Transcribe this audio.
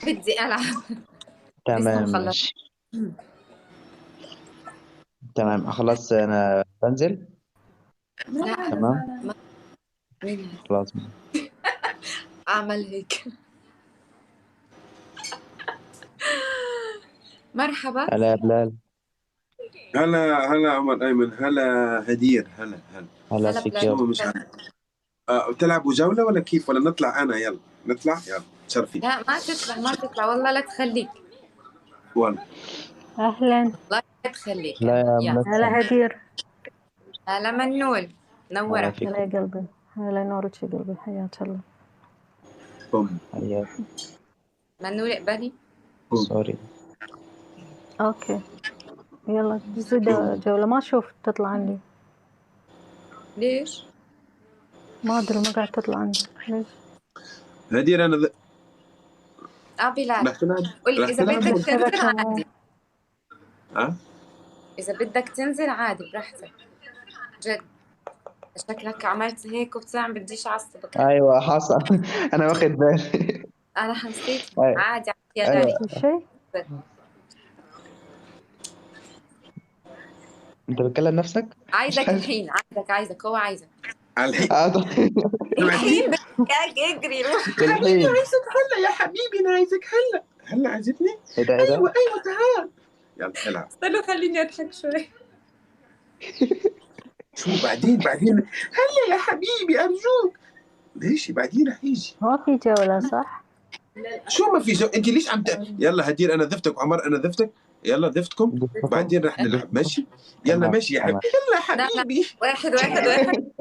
بدي ألعب. لسه تمام مخلص. ماشي. تمام خلاص انا بنزل. لا تمام ما مين خلاص. أعمل هيك. مرحبا. هلا يا بلال. هلا هلا عمر ايمن، هلا هدير، هلا هلا. هلا هلا فيك بلاد. يابا. شو مش عارف. بتلعبوا جولة ولا كيف، ولا نطلع؟ انا يلا نطلع، يلا تشرفي. لا ما تطلع ما تطلع والله لا تخليك. والله. أهلا. والله لا تخليك لا أنا يا يلا. هلا ملثم. هدير. هلا منول. هلا نورة. هلا فيكم. يا قلبي. هلا نورك يا قلبي، حياك الله. بوم هيا. منول اقبلي. بوم سوري. أوكي يلا زيد بوم. جولة، ما أشوف تطلع عندي. ليش؟ ما أدري، ما قاعد تطلع عندي ليش. هدير انا بلال رح تلعب، قولي رح إذا تلعب بدك كذا تنزل كمان. عادي. اه إذا بدك تنزل عادي براحتك. جد. شكلك عملت هيك عم بديش أعصبك. ايوه حصل. انا واخد بالي. أنا حسيت. ايوه عادي عادي يا غالي. ايوه. في شيء. انت بتكلم نفسك؟ مش عايزك حاجه. الحين عايزك هو عايزك. على الحين. طيب. الحين سمعتي؟ بدك اجري روح. حبيبي الحين. عايزك هلا، يا حبيبي انا عايزك هلا. هلا عايزتني؟ ايه ده ايه ايوه ده؟ ايوه تعال. يلا العب. استنوا خليني اضحك شوي. شو بعدين هلا يا حبيبي ارجوك. ليش بعدين رح يجي. ما في جولة صح؟ شو ما في انت ليش يلا هدير انا ذفتك، وعمر انا ذفتك. يلا ذفتكم. جبتكم. بعدين رح نلعب، ماشي؟ يلا تمام ماشي يا تمام. حبيبي، يلا يا لا لا حبيبي. واحد واحد واحد.